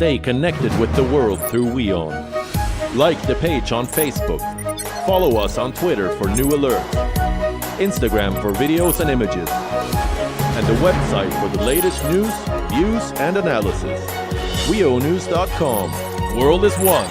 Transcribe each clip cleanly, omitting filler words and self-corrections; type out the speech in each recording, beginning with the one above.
Stay connected with the world through WION. Like the page on Facebook. Follow us on Twitter for new alerts. Instagram for videos and images. And the website for the latest news, views and analysis. WIONews.com. World is one.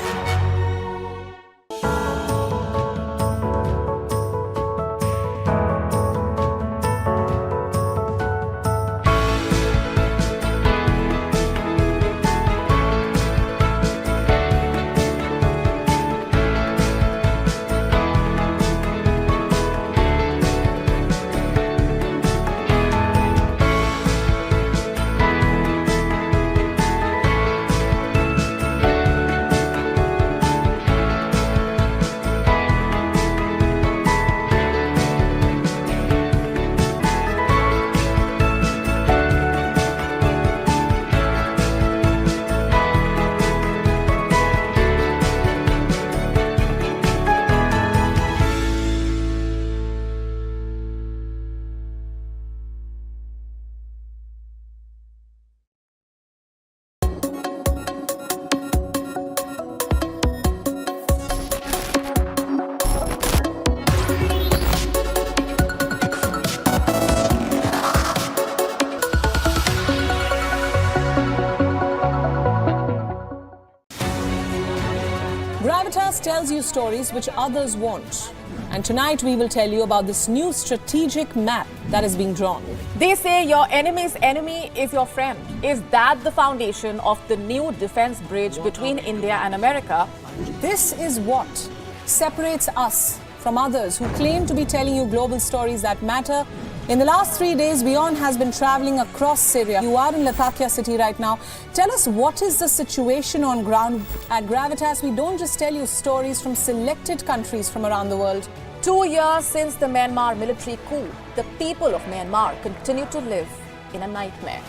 Gravitas tells you stories which others won't. And tonight we will tell you about this new strategic map that is being drawn. They say your enemy's enemy is your friend. Is that the foundation of the new defense bridge between India and America? This is what separates us from others who claim to be telling you global stories that matter. In the last 3 days, WION has been traveling across Syria. You are in Latakia city right now. Tell us, what is the situation on ground? At Gravitas, we don't just tell you stories from selected countries from around the world. 2 years since the Myanmar military coup, the people of Myanmar continue to live in a nightmare.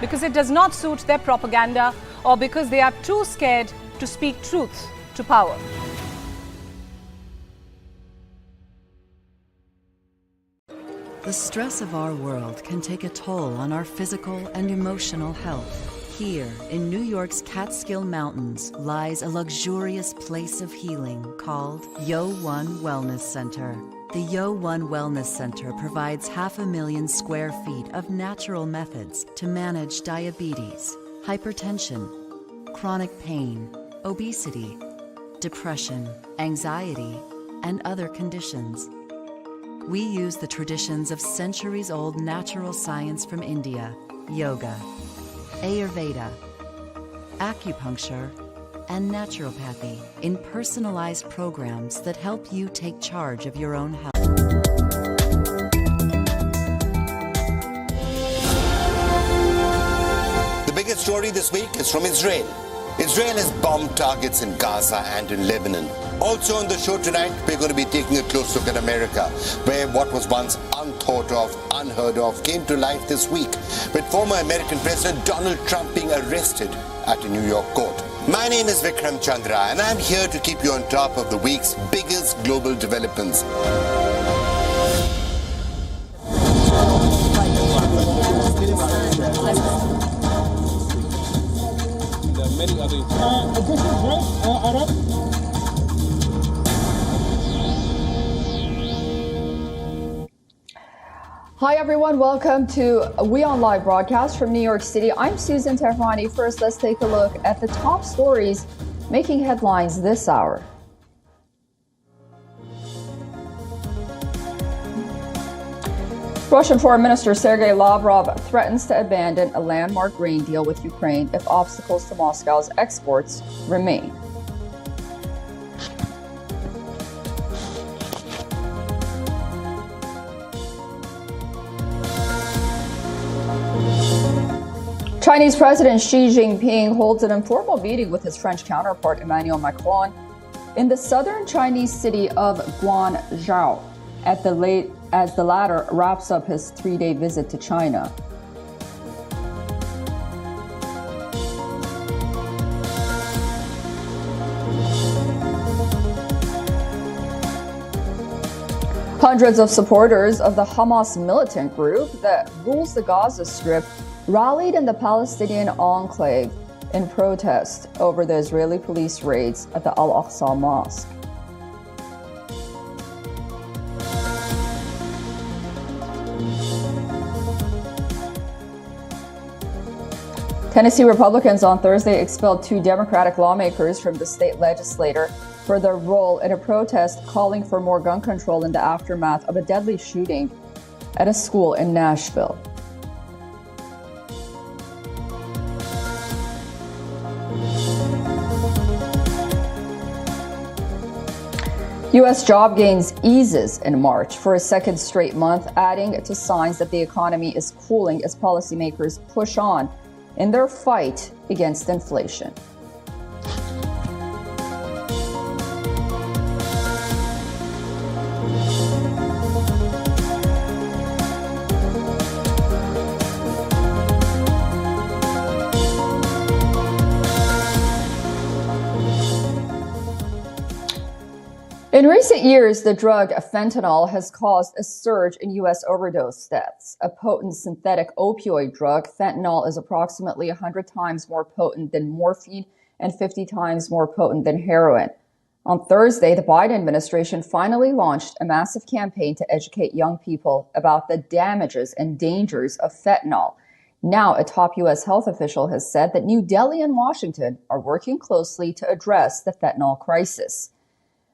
Because it does not suit their propaganda, or because they are too scared to speak truth to power. The stress of our world can take a toll on our physical and emotional health. Here, in New York's Catskill Mountains, lies a luxurious place of healing called WION Wellness Center. The WION Wellness Center provides 500,000 square feet of natural methods to manage diabetes, hypertension, chronic pain, obesity, depression, anxiety, and other conditions. We use the traditions of centuries-old natural science from India, yoga, Ayurveda, acupuncture, and naturopathy in personalized programs that help you take charge of your own health. The biggest story this week is from Israel. Israel has bombed targets in Gaza and in Lebanon. Also on the show tonight, we're going to be taking a close look at America, where what was once unthought of, unheard of, came to life this week, with former American President Donald Trump being arrested at a New York court. My name is Vikram Chandra, and I'm here to keep you on top of the week's biggest global developments. Hi everyone, welcome to WION Live broadcast from New York City. I'm Susan Tehrani. First, let's take a look at the top stories making headlines this hour. Russian Foreign Minister Sergei Lavrov threatens to abandon a landmark grain deal with Ukraine if obstacles to Moscow's exports remain. Chinese President Xi Jinping holds an informal meeting with his French counterpart Emmanuel Macron in the southern Chinese city of Guangzhou as the latter wraps up his 3-day visit to China. Hundreds of supporters of the Hamas militant group that rules the Gaza Strip rallied in the Palestinian enclave in protest over the Israeli police raids at the Al-Aqsa Mosque. Tennessee Republicans on Thursday expelled 2 Democratic lawmakers from the state legislature for their role in a protest calling for more gun control in the aftermath of a deadly shooting at a school in Nashville. U.S. job gains eases in March for a second straight month, adding to signs that the economy is cooling as policymakers push on in their fight against inflation. In recent years, the drug fentanyl has caused a surge in U.S. overdose deaths. A potent synthetic opioid drug, fentanyl is approximately 100 times more potent than morphine and 50 times more potent than heroin. On Thursday, the Biden administration finally launched a massive campaign to educate young people about the damages and dangers of fentanyl. Now, a top U.S. health official has said that New Delhi and Washington are working closely to address the fentanyl crisis.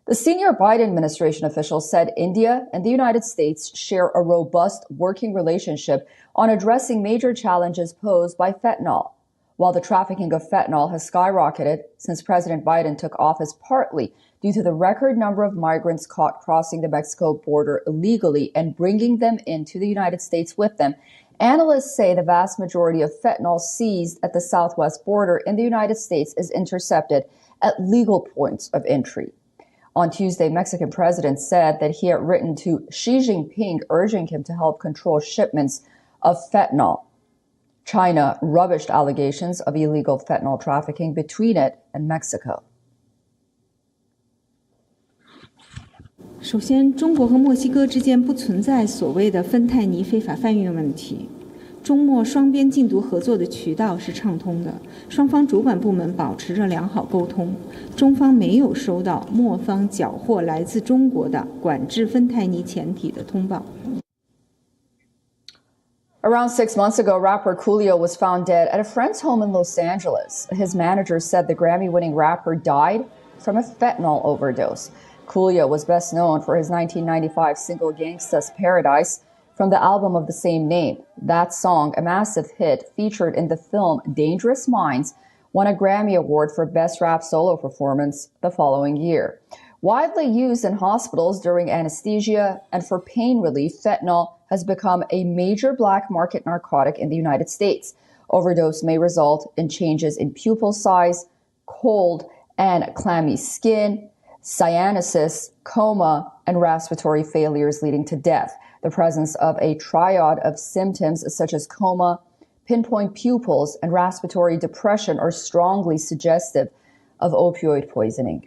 The senior Biden administration official said India and the United States share a robust working relationship on addressing major challenges posed by fentanyl. While the trafficking of fentanyl has skyrocketed since President Biden took office, partly due to the record number of migrants caught crossing the Mexico border illegally and bringing them into the United States with them, analysts say the vast majority of fentanyl seized at the southwest border in the United States is intercepted at legal points of entry. On Tuesday, Mexican president said that he had written to Xi Jinping urging him to help control shipments of fentanyl. China rubbished allegations of illegal fentanyl trafficking between it and Mexico. 首先，中国和墨西哥之间不存在所谓的芬太尼非法贩运问题。中墨双边禁毒合作的渠道是畅通的，双方主管部门保持着良好沟通。中方没有收到墨方缴获来自中国的管制芬太尼潜体的通报。Around 6 months ago, rapper Coolio was found dead at a friend's home in Los Angeles. His manager said the Grammy-winning rapper died from a fentanyl overdose. Coolio was best known for his 1995 single Gangsta's Paradise from the album of the same name. That song, a massive hit featured in the film Dangerous Minds, won a Grammy Award for Best Rap Solo Performance the following year. Widely used in hospitals during anesthesia and for pain relief, fentanyl has become a major black market narcotic in the United States. Overdose may result in changes in pupil size, cold and clammy skin, cyanosis, coma, and respiratory failures leading to death. The presence of a triad of symptoms such as coma, pinpoint pupils, and respiratory depression are strongly suggestive of opioid poisoning.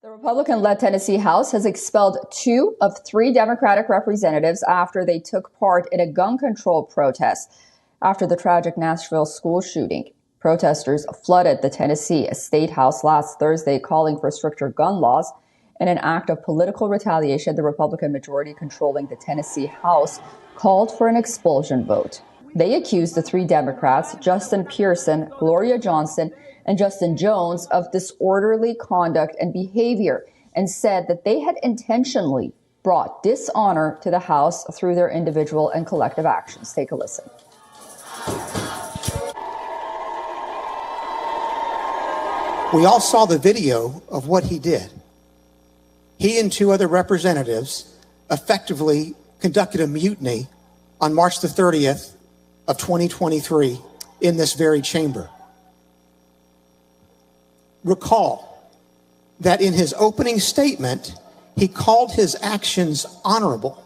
The Republican-led Tennessee House has expelled 2 of 3 Democratic representatives after they took part in a gun control protest after the tragic Nashville school shooting. Protesters flooded the Tennessee State House last Thursday, calling for stricter gun laws. In an act of political retaliation, the Republican majority controlling the Tennessee House called for an expulsion vote. They accused the 3 Democrats, Justin Pearson, Gloria Johnson, and Justin Jones, of disorderly conduct and behavior, and said that they had intentionally brought dishonor to the House through their individual and collective actions. Take a listen. We all saw the video of what he did. He and 2 other representatives effectively conducted a mutiny on March the 30th of 2023 in this very chamber. Recall that in his opening statement, he called his actions honorable.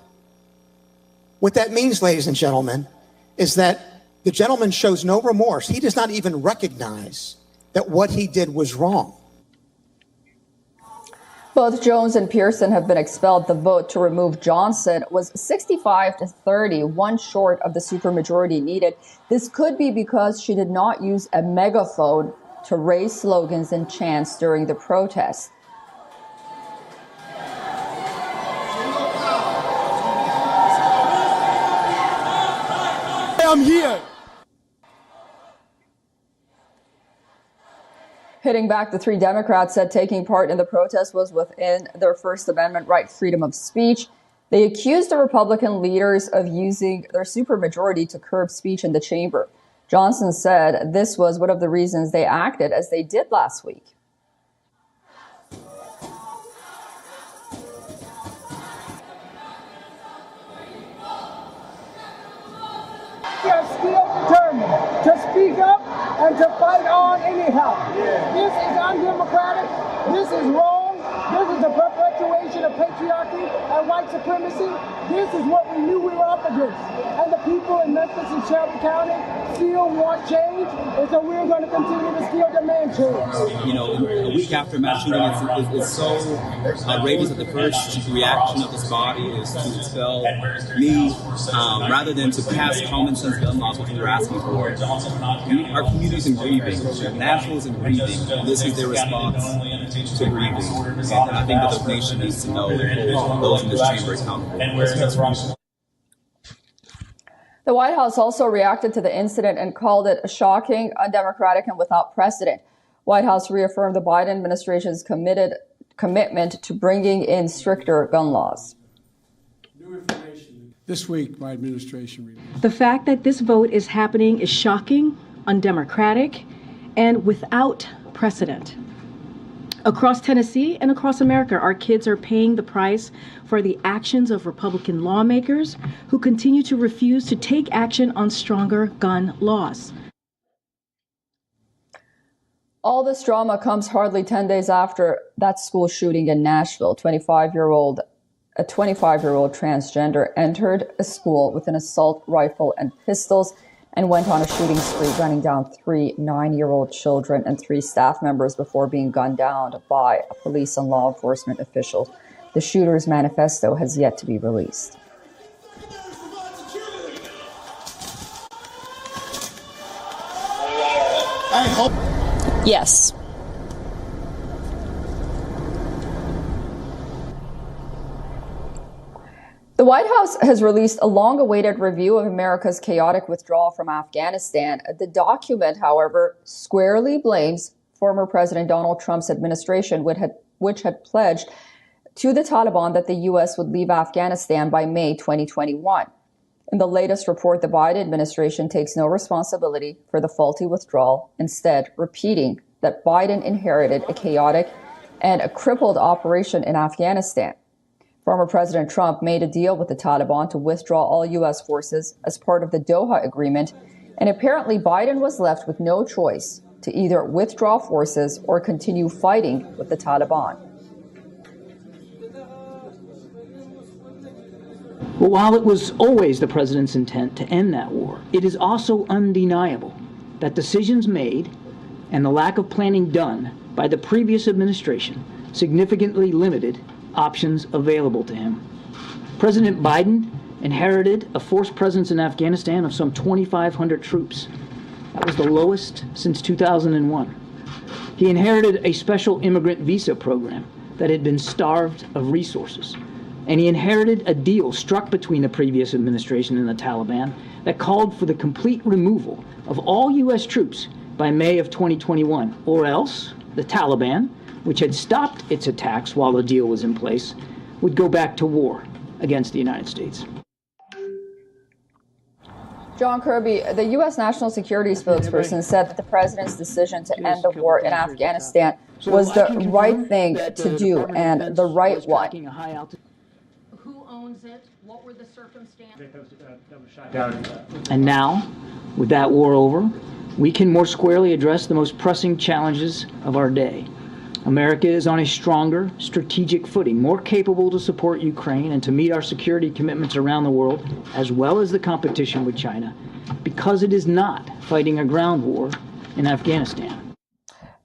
What that means, ladies and gentlemen, is that the gentleman shows no remorse. He does not even recognize that what he did was wrong. Both Jones and Pearson have been expelled. The vote to remove Johnson was 65-30, one short of the supermajority needed. This could be because she did not use a megaphone to raise slogans and chants during the protest. I'm here. Hitting back, the three Democrats said taking part in the protest was within their First Amendment right, freedom of speech. They accused the Republican leaders of using their supermajority to curb speech in the chamber. Johnson said this was one of the reasons they acted as they did last week. We are still determined to speak up and to fight on anyhow. This is undemocratic. This is wrong. This is a perpetuation of patriarchy and white supremacy. This is what we knew we were up against. And the people in Memphis and Shelby County still want change, and so we're going to continue to still demand change. You know, a week after mass shooting is so outrageous that the first reaction of this body is to expel me rather than to pass common sense gun laws, which we're asking for. Our community's in grieving, Nashville's in grieving, and this is their response to grieving. And I think that the nation needs to know those in this chamber accountable. The White House also reacted to the incident and called it shocking, undemocratic, and without precedent. White House reaffirmed the Biden administration's commitment to bringing in stricter gun laws. New information. This week, my administration released. The fact that this vote is happening is shocking, undemocratic, and without precedent. Across Tennessee and across America, our kids are paying the price for the actions of Republican lawmakers who continue to refuse to take action on stronger gun laws. All this drama comes hardly 10 days after that school shooting in Nashville. A 25-year-old transgender entered a school with an assault rifle and pistols and went on a shooting spree, gunning down 3 9-year-old children and 3 staff members before being gunned down by a police and law enforcement official. The shooter's manifesto has yet to be released. Yes. The White House has released a long-awaited review of America's chaotic withdrawal from Afghanistan. The document, however, squarely blames former President Donald Trump's administration, which had pledged to the Taliban that the U.S. would leave Afghanistan by May 2021. In the latest report, the Biden administration takes no responsibility for the faulty withdrawal, instead repeating that Biden inherited a chaotic and a crippled operation in Afghanistan. Former President Trump made a deal with the Taliban to withdraw all U.S. forces as part of the Doha Agreement, and apparently Biden was left with no choice to either withdraw forces or continue fighting with the Taliban. But while it was always the president's intent to end that war, it is also undeniable that decisions made and the lack of planning done by the previous administration significantly limited options available to him. President Biden inherited a forced presence in Afghanistan of some 2,500 troops. That was the lowest since 2001. He inherited a special immigrant visa program that had been starved of resources. And he inherited a deal struck between the previous administration and the Taliban that called for the complete removal of all U.S. troops by May of 2021, or else the Taliban, which had stopped its attacks while the deal was in place, would go back to war against the United States. John Kirby, the U.S. National Security spokesperson, said that the president's decision to end the war in Afghanistan was the right thing to do and the right one. Who owns it? What were the circumstances? And now, with that war over, we can more squarely address the most pressing challenges of our day. America is on a stronger strategic footing, more capable to support Ukraine and to meet our security commitments around the world, as well as the competition with China, because it is not fighting a ground war in Afghanistan.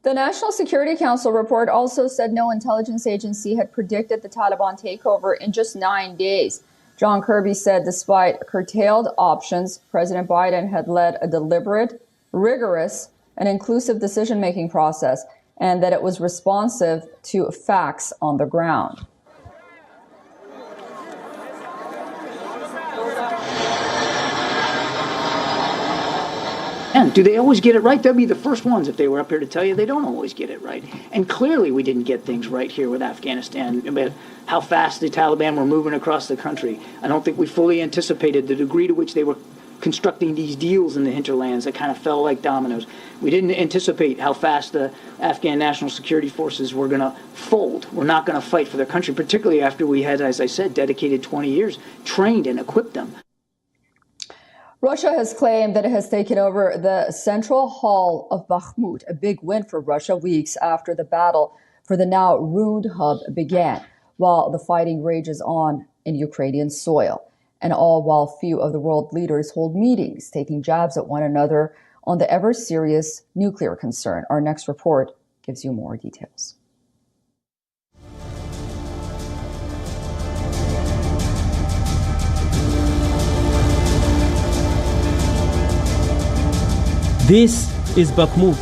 The National Security Council report also said no intelligence agency had predicted the Taliban takeover in just 9 days. John Kirby said despite curtailed options, President Biden had led a deliberate, rigorous, and inclusive decision-making process, and that it was responsive to facts on the ground. And do they always get it right? They'll be the first ones, if they were up here, to tell you they don't always get it right. And clearly we didn't get things right here with Afghanistan, about how fast the Taliban were moving across the country. I don't think we fully anticipated the degree to which they were constructing these deals in the hinterlands that kind of fell like dominoes. We didn't anticipate how fast the Afghan National Security Forces were going to fold. We're not going to fight for their country, particularly after we had, as I said, dedicated 20 years, trained and equipped them. Russia has claimed that it has taken over the central hall of Bakhmut, a big win for Russia weeks after the battle for the now ruined hub began, while the fighting rages on in Ukrainian soil, and all while few of the world leaders hold meetings, taking jabs at one another on the ever-serious nuclear concern. Our next report gives you more details. This is Bakhmut,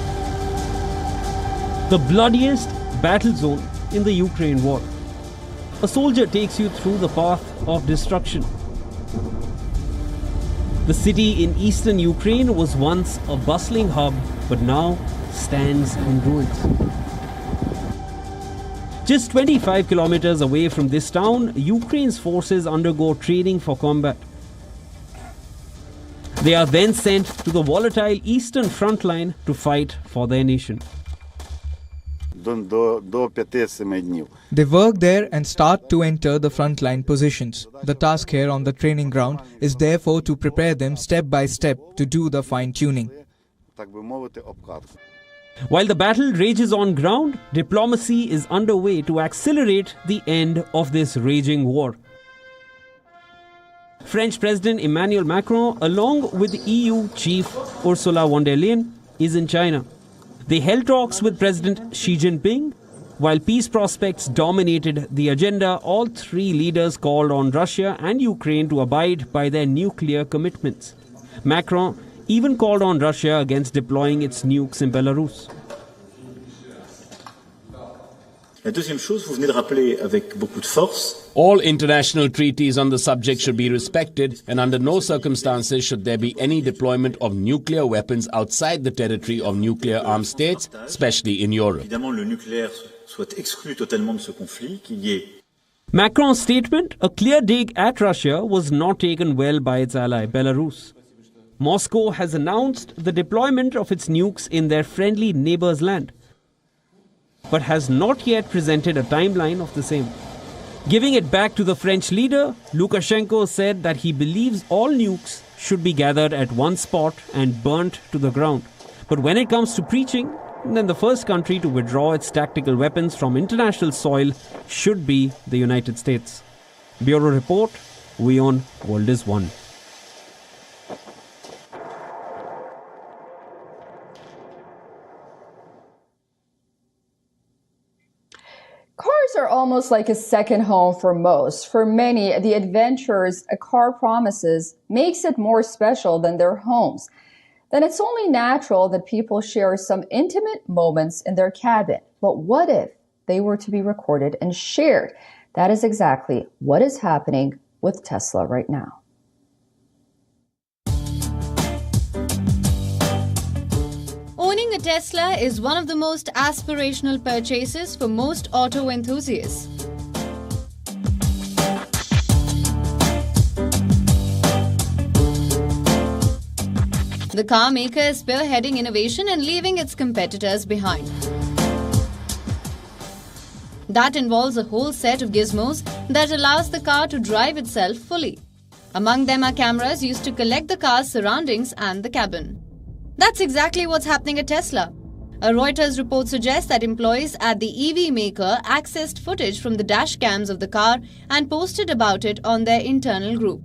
the bloodiest battle zone in the Ukraine war. A soldier takes you through the path of destruction. The city in eastern Ukraine was once a bustling hub, but now stands in ruins. Just 25 kilometers away from this town, Ukraine's forces undergo training for combat. They are then sent to the volatile eastern front line to fight for their nation. They work there and start to enter the frontline positions. The task here on the training ground is therefore to prepare them step by step to do the fine-tuning. While the battle rages on ground, diplomacy is underway to accelerate the end of this raging war. French President Emmanuel Macron, along with EU chief Ursula von der Leyen, is in China. They held talks with President Xi Jinping. While peace prospects dominated the agenda, all three leaders called on Russia and Ukraine to abide by their nuclear commitments. Macron even called on Russia against deploying its nukes in Belarus. La deuxième chose, vous venez de rappeler avec beaucoup de force. All international treaties on the subject should be respected, and under no circumstances should there be any deployment of nuclear weapons outside the territory of nuclear-armed states, especially in Europe. Évidemment, le nucléaire soit exclu totalement de ce conflit, qu'il y ait. Macron's statement, a clear dig at Russia, was not taken well by its ally, Belarus. Moscow has announced the deployment of its nukes in their friendly neighbor's land, but has not yet presented a timeline of the same. Giving it back to the French leader, Lukashenko said that he believes all nukes should be gathered at one spot and burnt to the ground. But when it comes to preaching, then the first country to withdraw its tactical weapons from international soil should be the United States. Bureau Report, WION World is One. Cars are almost like a second home for most. For many, the adventures a car promises makes it more special than their homes. Then it's only natural that people share some intimate moments in their cabin. But what if they were to be recorded and shared? That is exactly what is happening with Tesla right now. Owning a Tesla is one of the most aspirational purchases for most auto enthusiasts. The car maker is spearheading innovation and leaving its competitors behind. That involves a whole set of gizmos that allows the car to drive itself fully. Among them are cameras used to collect the car's surroundings and the cabin. That's exactly what's happening at Tesla. A Reuters report suggests that employees at the EV maker accessed footage from the dash cams of the car and posted about it on their internal group.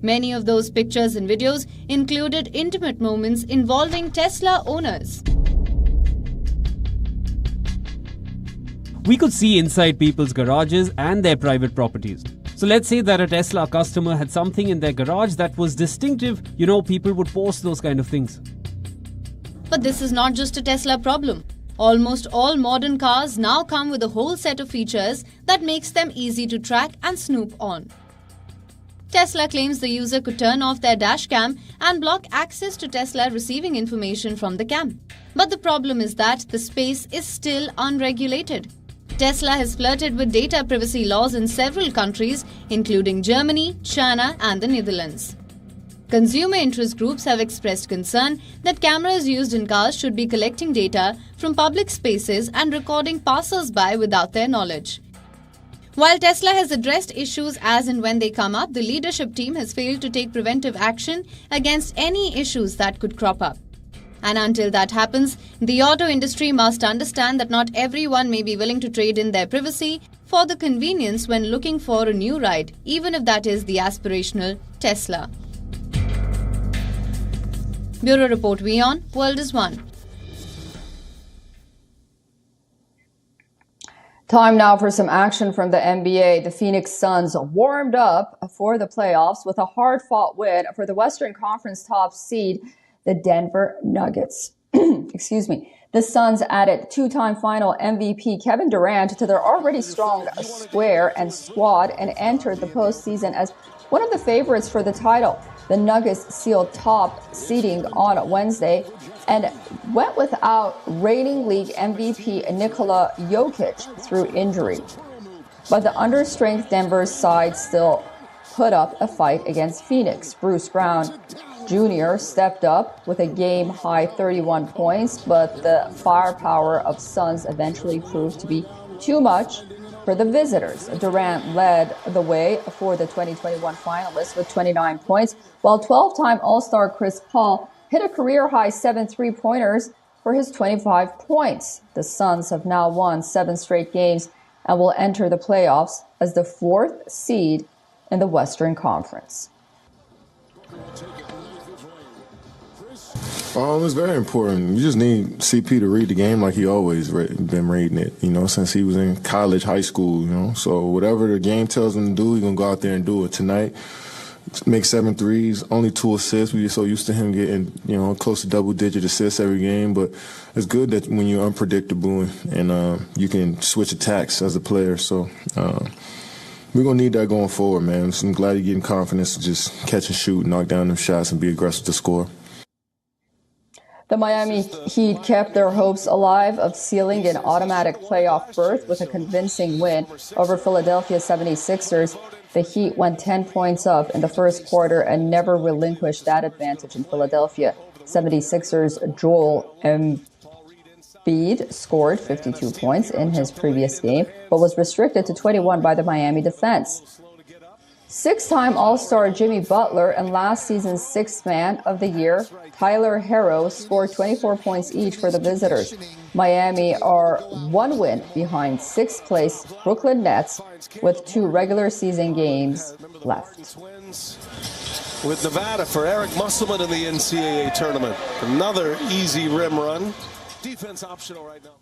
Many of those pictures and videos included intimate moments involving Tesla owners. we could see inside people's garages and their private properties. So let's say that a Tesla customer had something in their garage that was distinctive. People would post those kind of things. But this is not just a Tesla problem. Almost all modern cars now come with a whole set of features that makes them easy to track and snoop on. Tesla claims the user could turn off their dash cam and block access to Tesla receiving information from the cam. But the problem is that the space is still unregulated. Tesla has flirted with data privacy laws in several countries, including Germany, China, and the Netherlands. Consumer interest groups have expressed concern that cameras used in cars should be collecting data from public spaces and recording passers-by without their knowledge. While Tesla has addressed issues as and when they come up, the leadership team has failed to take preventive action against any issues that could crop up. And until that happens, the auto industry must understand that not everyone may be willing to trade in their privacy for the convenience when looking for a new ride, even if that is the aspirational Tesla. Bureau Report WION, World is One. Time now for some action from the NBA. The Phoenix Suns warmed up for the playoffs with a hard-fought win for the Western Conference top seed, the Denver Nuggets. Excuse me. The Suns added two-time final MVP Kevin Durant to their already strong square and squad and entered the postseason as one of the favorites for the title. The Nuggets sealed top seeding on Wednesday and went without reigning league MVP Nikola Jokic through injury. But the understrength Denver side still put up a fight against Phoenix. Bruce Brown Jr. stepped up with a game-high 31 points, but the firepower of Suns eventually proved to be too much for the visitors. Durant led the way for the 2021 finalists with 29 points, while 12-time All-Star Chris Paul hit a career-high 7 three-pointers for his 25 points. The Suns have now won 7 straight games and will enter the playoffs as the 4th seed in the Western Conference. It's very important. You just need CP to read the game like he always been reading it, since he was in college, high school, So whatever the game tells him to do, he's going to go out there and do it. Tonight, make 7 threes, only 2 assists. We're so used to him getting, close to double-digit assists every game. But it's good that when you're unpredictable and you can switch attacks as a player. So we're going to need that going forward, man. So I'm glad he's getting confidence to just catch and shoot, knock down them shots, and be aggressive to score. The Miami Heat kept their hopes alive of sealing an automatic playoff berth with a convincing win over Philadelphia 76ers. The Heat went 10 points up in the first quarter and never relinquished that advantage in Philadelphia. 76ers Joel Embiid scored 52 points in his previous game, but was restricted to 21 by the Miami defense. 6-time All-Star Jimmy Butler and last season's Sixth Man of the Year, Tyler Herro, scored 24 points each for the visitors. Miami are 1 win behind 6th place Brooklyn Nets with 2 regular season games left. With Nevada for Eric Musselman in the NCAA tournament. Another easy rim run. Defense optional right now.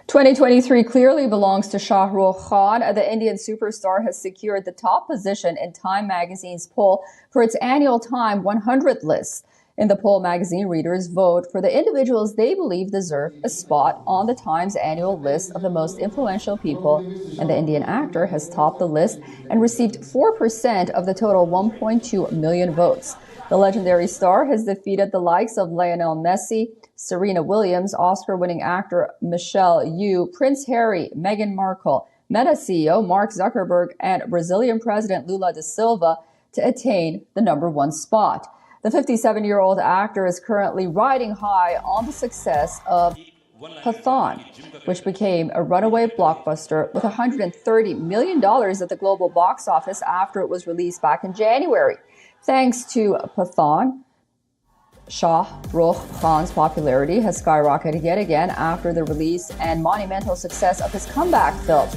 2023 clearly belongs to Shah Rukh Khan. The Indian superstar has secured the top position in Time magazine's poll for its annual Time 100 list. In the poll, magazine readers vote for the individuals they believe deserve a spot on the Times annual list of the most influential people, and the Indian actor has topped the list and received 4% of the total 1.2 million votes. The legendary star has defeated the likes of Lionel Messi, Serena Williams, Oscar-winning actor Michelle Yeoh, Prince Harry, Meghan Markle, Meta CEO Mark Zuckerberg, and Brazilian President Lula da Silva to attain the #1 spot. The 57-year-old actor is currently riding high on the success of Pathaan, which became a runaway blockbuster with $130 million at the global box office after it was released back in January. Thanks to Pathaan, Shah Rukh Khan's popularity has skyrocketed yet again after the release and monumental success of his comeback film.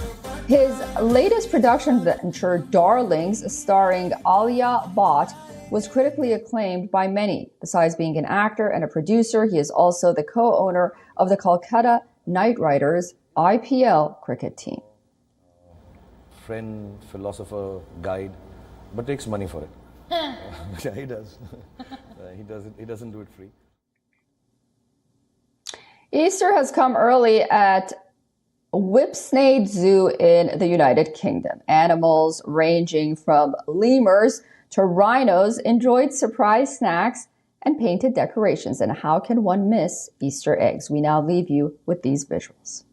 His latest production venture, Darlings, starring Alia Bhatt, was critically acclaimed by many. Besides being an actor and a producer, he is also the co-owner of the Kolkata Knight Riders IPL cricket team. Friend, philosopher, guide, but takes money for it. Yeah, he does. He doesn't do it free. Easter has come early at Whipsnade Zoo in the United Kingdom. Animals ranging from lemurs to rhinos enjoyed surprise snacks and painted decorations. And how can one miss Easter eggs? We now leave you with these visuals.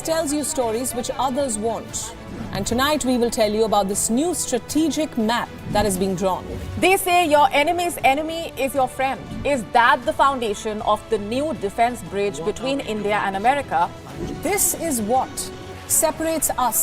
Tells you stories which others won't. And tonight we will tell you about this new strategic map that is being drawn. They say your enemy's enemy is your friend. Is that the foundation of the new defense bridge between India and America? This is what separates us